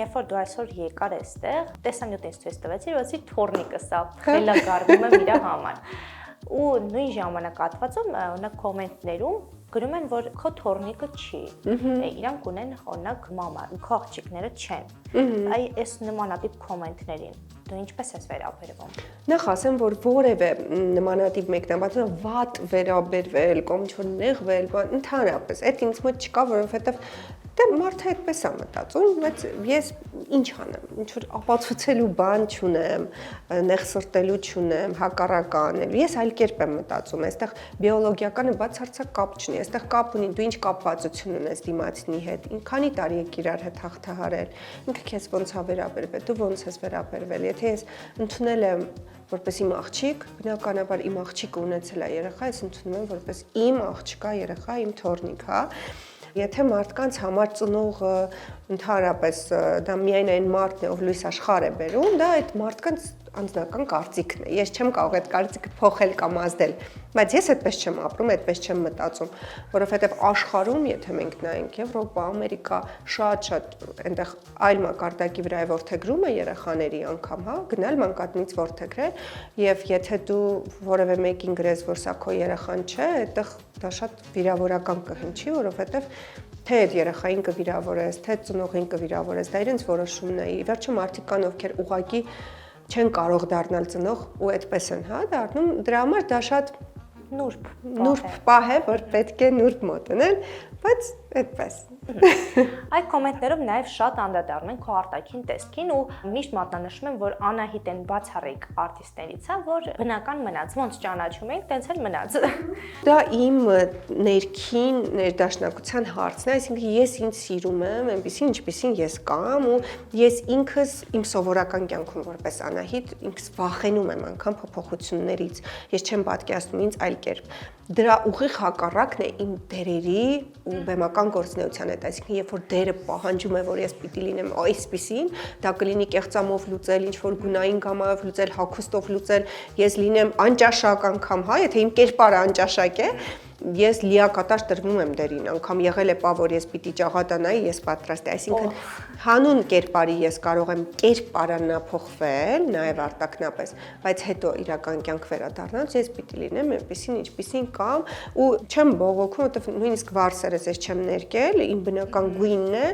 երբ որ դու այսօր եկար այստեղ, տեսանյութ ինձ ցույց տվեցիր, ասի թորնիկը սա խելագարվում եմ իր համար։ Ու նույն ժամանակահատվածում օրինակ կոմենտներում գրում են, որ քո թորնիկը չի, իրանք ունեն օրինակ մամա, քո աղջիկները չեն։ Այ այս նմանատիպ կոմենտներին դու ինչպես ես վերաբերվում։ Նախ ասեմ, որ որևէ նմանատիպ մեկնաբանություն վատ վերաբերվել կամ ինչ-որ նեղվել, ընդհանրապես այդ ինձ մոտ չկա, որովհետև դե մարդը այդպես է մտածում, բայց ես ինչ անեմ, ինչ-որ ապացուցելու բան չունեմ, նեղսրտելու չունեմ, հակառակը անելու։ Ես այլ կերպ եմ մտածում, այստեղ բիոլոգիականը բացարձակ կապ չունի, այստեղ կապ ունի, դու ինչ կապվածություն ունես դիմացինի հետ, քանի տարի եք իրար հետ հաղթահարել, ինքը քեզ ոնց է վերաբերվել, դու ոնց ես վերաբերվել։ Եթե ես ընդունել եմ որպես իմ աղջիկ, բնականաբար իմ աղջիկը ունեցել է երեխա, ես ընդունում եմ որպես իմ աղջկա երեխա, իմ թորնիկ, հա։ Եթե մարդկանց համար ծնողը ընդհանրապես դա միայն այն մարդն է, ով լույս աշխարհ է բերում, դա այդ մարդկանց անձնական կարծիքն է։ Ես չեմ կարող այդ կարծիքը փոխել կամ ազդել, բայց ես այդպես չեմ ապրում, այդպես չեմ մտածում, որովհետև աշխարհում, եթե մենք նայենք Եվրոպա, Ամերիկա, շատ այնտեղ այլ մակարդակի վրա է որդեգրումը երեխաների անգամ, հա, գնալ մանկատնից որդեգրել, եւ եթե դու որևէ մեկին գրես, որ սա քո երեխան չէ, այդտեղ դա շատ վիրավորական կհնչի, որովհետև թե այդ երեխային կվիրավորես, թե ծնողին կվիրավորես, դա իրենց որոշումն է։ Ի վերջո մարդիկ կան, ովքեր ուղղակի չեն կարող դառնալ ծնող ու այդպես են, հա, դառնում, դրա համար դա շատ նուրբ պահ է, որ պետք է նուրբ մոտենալ, բայց այդպես։ Այդ կոմենտներով նաև շատ անդրադառնում են քո արտաքին տեսքին ու միշտ մատնանշում են, որ Անահիտն բացառիկ արտիստներից է, որ բնական մնաց, ոնց ճանաչում ենք, տենց էլ մնաց։ Դա իմ ներքին ներդաշնակության հարցն է, այսինքն ես ինձ սիրում եմ, այնպեսին ինչպեսին ես կամ ու ես ինքս իմ սովորական կյանքում որպես Անահիտ ինքս վախենում եմ անգամ փոփոխություններից, ես չեմ պատկերացնում ինձ այլ կերպ։ Դրա ուղիղ հակառակն է իմ դերերի ու բեմական գործունեության հետ, այսինքն երբ որ դերը պահանջում է, որ ես պիտի լինեմ այսպիսին, դա կլինի կեղծամով լուծել, ինչ-որ գունային գամայով լուծել, հագուստով լուծել, ես լինեմ անճաշակ անգամ, հա, եթե իմ կերպարը անճաշակ է, ես լիակատար տրվում եմ դերին, անգամ եղել է պա, որ ես պիտի ճաղատանայի, ես պատրաստ եմ, այսինքն հանուն կերպարի ես կարող եմ կերպարանափոխվել, նաև արտաքնապես, բայց հետո իրական կյանք վերադառնալուց ես պիտի լինեմ այնպեսին, ինչպեսին կամ ու չեմ բողոքում, որովհետև նույնիսկ վարսերս ես չեմ ներկել, իմ բնական գույնն է,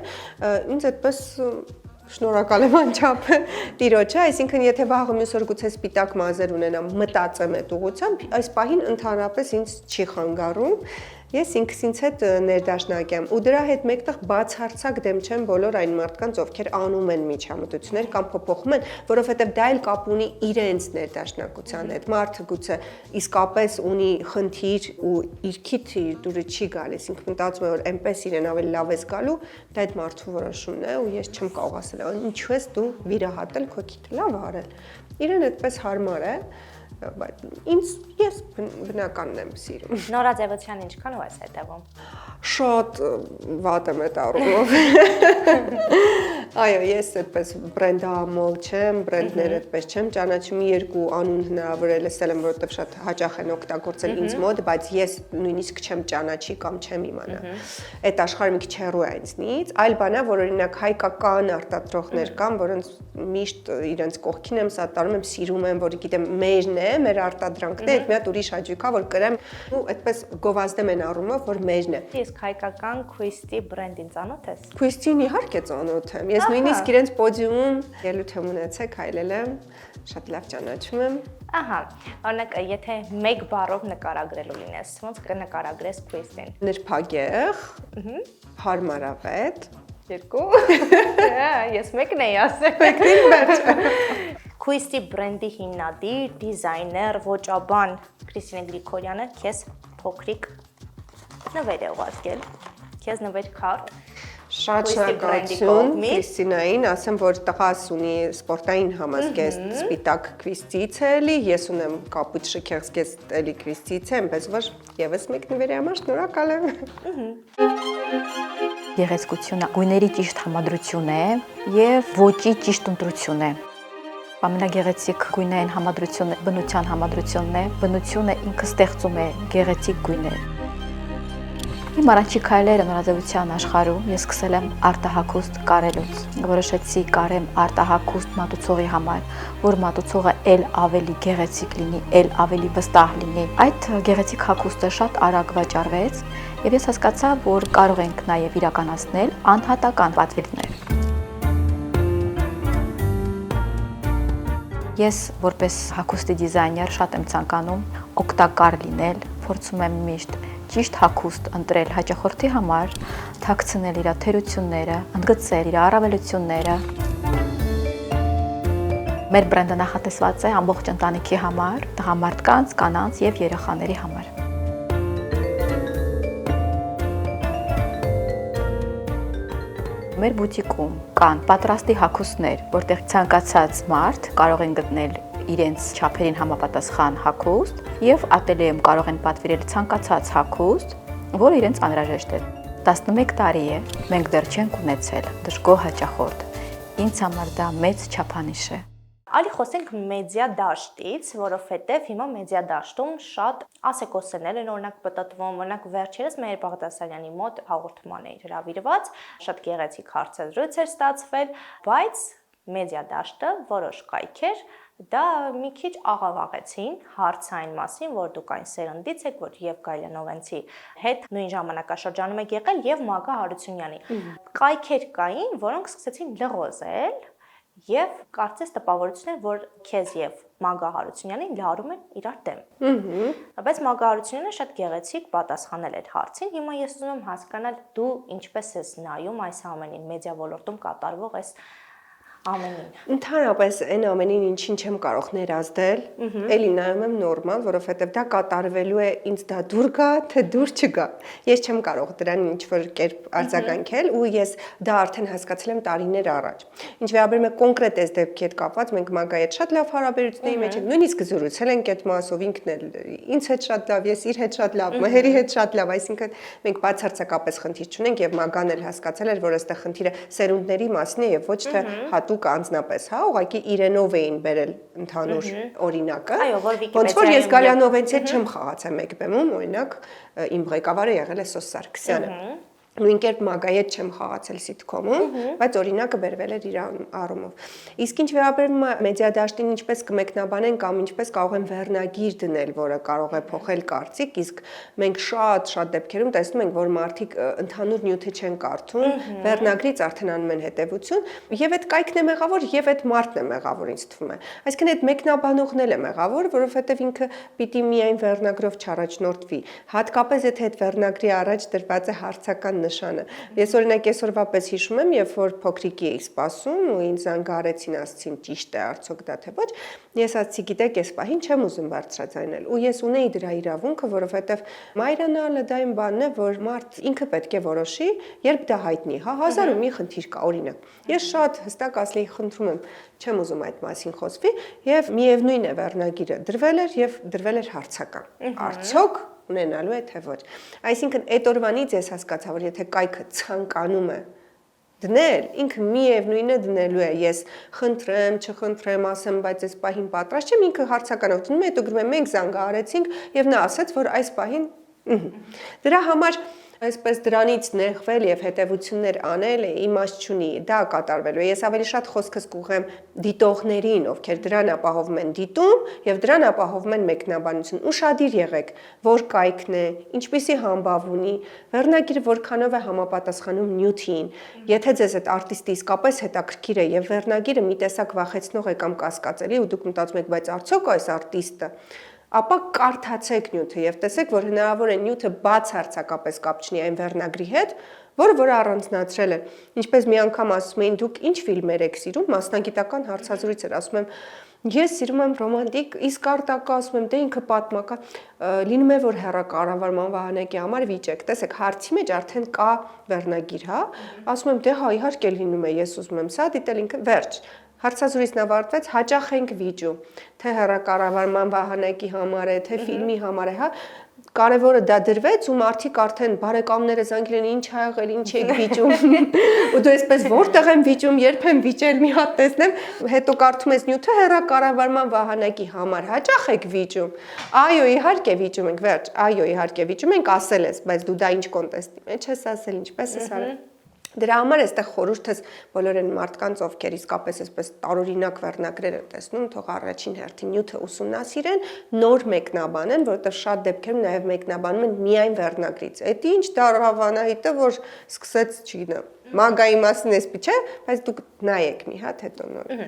ինձ այդպես շնորհակալ եմ անչափ տիրոջը, այսինքն եթե վաղը մյուս օր գուցե սպիտակ մազեր ունենամ, մտածեմ այդ ուղղությամբ, այս պահին ընդհանրապես ինձ չի խանգարում, ես ինքս ինձ հետ ներդաշնակ եմ ու դրա հետ մեկտեղ բացարձակ դեմ չեմ բոլոր այն մարդկանց, ովքեր անում են միջամտություններ կամ փոփոխում են, որովհետև դա էլ կապ ունի իրենց ներդաշնակության հետ, մարդը գուցե իսկապես ունի խնդիր ու իր քիթի դուրը չի գալիս, ինքը մտածում է, որ այնպես իրեն ավելի լավ է զգալու, դա այդ մարդու որոշումն է ու ես չեմ կարող ասել, ինչու ես դու վիրահատել քո քիթը, լավ արել, իրեն այդպես հարմար է, բայց ես բնականն եմ սիրում։ Նորաձևության ինչքան ու ես հետևում։ Շատ վատ եմ այդ առումով։ Այո, ես այդպես բրենդամոլ չեմ, բրենդներ այդպես չեմ ճանաչում, երկու անուն հնարավոր է լսել եմ, որովհետև շատ հաճախ են օգտագործել ինձ մոտ, բայց ես նույնիսկ չեմ ճանաչի կամ չեմ իմանա։ Այդ աշխարհը մի քիչ հեռու է ինձնից, այլ բան է, որ օրինակ հայկական արտադրողներ կան, որոնց միշտ իրենց կողքին եմ սատարում եմ, սիրում եմ, որ գիտեմ մերն է, մեր արտադրանքն է, այդ մի հատ ուրիշ հաճույք է, որ կրեմ ու այդպես գովազդեմ են առումով, որ մերն է։ Իսկ հայկական Քույստի բրենդին ծանոթ ես։ Քույստին իհարկե ծանոթ եմ։ Ես նույնիսկ իրենց պոդիումում ելույթ եմ ունեցել, քայլել եմ, շատ լավ ճանաչում եմ։ Ահա, օրինակ, եթե մեկ բառով նկարագրելու լինես, ոնց կնկարագրես Քույստին։ Նրբագեղ, հարմարավետ, երկու։ Ես մեկն էի ասել։ Մեկն վերջ։ Քույստի բրենդի հիմնադիր, դիզայներ, ոճաբան Քրիստինե Գրիգորյանը քեզ փոքրիկ նվեր է ուղարկել, քեզ նվեր քարտ։ Շատ շնորհակալություն Քրիստինային, ասեմ, որ տղաս ունի սպորտային համազգեստ սպիտակ քվիստից է էլի, ես ունեմ կապույտ շքեղզգեստ էլի քվիստից է, այնպես որ եւս մեկ նվերի համար շնորհակալ եմ։ Գեղեցկությունը գույների ճիշտ համադրություն է եւ ոճի ճիշտ ընտրություն է։ Ամենագեղեցիկ գույնային համադրությունը բնության համադրությունն է, բնությունը ինքը ստեղծում է գեղեցիկ գույներ։ Իմ առաջի քայլերը նորաձևության աշխարհում ես սկսել եմ արտահակուստ կարելուց։ Որոշեցի կարեմ արտահակուստ մատուցողի համար, որ մատուցողը ել ավելի գեղեցիկ լինի, ել ավելի վստահ լինի։ Այդ գեղեցիկ հագուստը շատ արագ վաճառվեց, եւ ես հասկացա, որ կարող ենք նաեւ իրականացնել անհատական պատվիրներ։ Ես որպես հագուստի դիզայներ շատ եմ ցանկանում օգտակար լինել, փորձում եմ միշտ ճիշտ հագուստ ընտրել հաճախորդի համար, թաքցնել իր թերությունները, ընդգծել իր առավելությունները։ Մեր բրենդը նախատեսված է ամբողջ ընտանիքի համար, տղամարդկանց, կանանց եւ երեխաների համար։ Մեր բուտիկում կան պատրաստի հագուստներ, որտեղ ցանկացած մարդ կարող են գտնել իրենց չափերին համապատասխան հագուստ եւ ատելյեում կարող են պատվիրել ցանկացած հագուստ, որը իրենց անհրաժեշտ է։ 11 տարի է, մենք դեռ չենք ունեցել դժգոհ հաճախորդ։ Ինձ համար դա մեծ չափանիշ է։ Ալի խոսենք մեդիա դաշտից, որովհետև հիմա մեդիա դաշտում շատ ասեկոսներ են օրինակ պատտվում, օրինակ վերջերս Մհեր Բաղդասարյանի մոտ հաղորդման էր հրավիրված, շատ գեղեցիկ հարցազրույց էր ստացվել, բայց մեդիա դաշտը որոշ կայքեր դա մի քիչ աղավաղեցին հարցային մասին, որ դուք այն սերնդից եք, որ եւ Գայլանովենցի հետ նույն ժամանակաշրջանում եք եղել եւ Մագա Հարությունյանի։ Կայքեր կային, որոնք սկսեցին լղոզել եւ կարծես տպավորություն է, որ քեզ եւ Մագա Հարությունյանին լարում են իրար դեմ։ Բայց Մագա Հարությունյանը շատ գեղեցիկ պատասխանել էր հարցին։ Հիմա ես ուզում եմ հասկանալ դու ինչպես ես նայում այս ամենին, մեդիա ոլորտում կատարվող այս ամենին։ Ընդհանրապես այն ամենին, ինչին չեմ կարող ներազդել, էլի նայում եմ նորմալ, որովհետև դա կատարվելու է, ինձ դա դուր գա, թե դուր չգա։ Ես չեմ կարող դրան ինչ-որ կերպ արձագանքել ու ես դա արդեն հասկացել եմ տարիներ առաջ։ Ինչ վերաբերում է կոնկրետ այս դեպքի հետ կապված, մենք Մագայի հետ շատ լավ հարաբերությունների մեջ ենք, նույնիսկ զրուցել ենք այդ մասով, ինքն էլ ինձ հետ շատ լավ, ես իր հետ շատ լավ, Մհերի հետ շատ լավ, այսինքն մենք բացարձակապես խնդիր չունենք եւ Մագան էլ հասկացել էր, որ այստեղ խնդիրը սերունդների մասն է եւ ոչ թե հատուկ անձնապես, հա, ուղղակի իրենով էին բերել ընդհանուր օրինակը։ Ոնց որ ես Գալյանովենցի հետ չեմ խաղացել մեկ բեմում, օրինակ, իմ ղեկավարը եղել է Սոս Սարգսյանը։ Նույն կերպ Մագայի հետ չեմ խաղացել սիթքոմում, բայց օրինակը բերվել էր իր առումով։ Իսկ ինչ վերաբերում է մեդիա դաշտին, ինչպես կմեկնաբանեն կամ ինչպես կարող են վերնագիր դնել, որը կարող է փոխել կարծիք, իսկ մենք շատ դեպքերում տեսնում ենք, որ մարդիկ ընդհանուր նյութը չեն կարդում, վերնագրից արդեն անում են հետևություն, եւ այդ կայքն է մեղավոր, եւ այդ մարդն է մեղավոր, ինձ թվում է։ Այսինքն այդ մեկնաբանողն էլ է մեղավոր, որովհետեւ ինքը պիտի միայն վերնագրով չառաջնորդվի։ Հատկապես եթե այդ վերնագրի առաջ դրված է հարցական նշանը։ Ես օրինակ այսօրվա պես հիշում եմ, երբ որ փոքրիկ էի սպասում ու ինձ զանգարեցին, ասցին ճիշտ է արդյոք դա թե ոչ, ես ասացի, գիտեք, այս պահին չեմ ուզում բարձրաձայնել ու ես ունեի դրա իրավունքը, որովհետև մայրանալը դա այն բանն է, որ մարդ ինքը պետք է որոշի, երբ դա հայտնի, հա, 1000-ում մի խնդիր կա, օրինակ։ Ես շատ հստակ ասլեի, խնդրում եմ, չեմ ուզում այդ մասին խոսվի եւ միևնույն է վերնագիրը դրվել էր եւ դրվել էր հարցական։ Արդյոք ունենալու է թե ոչ։ Այսինքն այդ օրվանից ես հասկացա, որ եթե կայքը ցանկանում է դնել, ինքը միևնույնն է դնելու է, ես խնդրեմ, չխնդրեմ, ասեմ, բայց այս պահին պատրաստ չեմ, ինքը հարցականով դնում է, հետո գրում է մենք զանգահարեցինք եւ նա ասաց, որ այս պահին դրա համար այսպես դրանից նեղվել եւ հետեւություններ անել իմաստ չունի, դա կատարվելու է։ Ես ավելի շատ խոսքս կուղեմ դիտողներին, ովքեր դրան ապահովում են դիտում եւ դրան ապահովում են մեկնաբանություն։ Ուշադիր եղեք, որ կայքն է, ինչպիսի համբավ ունի, վերնագիրը որքանով է համապատասխանում նյութին։ Եթե ձեզ այդ արտիստը իսկապես հետաքրքիր է եւ վերնագիրը մի տեսակ վախեցնող է կամ կասկածելի ու դուք մտածում եք, բայց արդյոք այս արտիստը ապա կարդացեք նյութը եւ տեսեք, որ հնարավոր է նյութը բացարձակապես կապ չունի այն վերնագրի հետ, որը առանձնացրել է։ Ինչպես մի անգամ ասում էին, դուք ինչ ֆիլմեր եք սիրում, մասնագիտական հարցազրույց էր, ասում եմ, ես սիրում եմ ռոմանտիկ, իսկ արտակը ասում եմ, դե ինքը պատմական, լինում է, որ հեռակառավարման Վահանակի համար վիճեք։ Տեսեք, հարցի մեջ արդեն կա վերնագիր, հա։ Ասում եմ, դե հա, իհարկե լինում է, ես ուզում եմ սա դիտել, ինքը վերջ։ Հարցազրույցն ավարտվեց, հաճախ ենք վիճում, թե հեռակառավարման Վահանակի համար է, թե ֆիլմի համար է, հա, կարևորը դա դրվեց ու մարդիկ արդեն բարեկամները զանգել են ինչ ա եղել, ինչ եք վիճում։ Ու դու այսպես որտեղ եմ վիճում, երբ եմ վիճել, մի հատ տեսնեմ, հետո կարդում ես նյութը հեռակառավարման վահանակի համար հաճախ եք վիճում։ Այո, իհարկե վիճում ենք, վերջ։ Այո, իհարկե վիճում ենք, ասել ես, բայց դու դա ինչ կոնտեստի մեջ ես ասել, ինչպես ես արել։ Դրա համար էստեղ խորհուրդս բոլոր այն մարդկանց, ովքեր իսկապես այսպես տարօրինակ վերնագրեր են տեսնում, թող առաջին հերթին նյութը ուսումնասիրեն, նոր մեկնաբանեն, որովհետև շատ դեպքերում նաև մեկնաբանում են միայն վերնագրից։ Էդ ինչ դարավանահիտը, որ սկսեց, չգիտեմ, մագայի մասին էսպի չէ, բայց դուք նայեք մի հատ հետո նոր։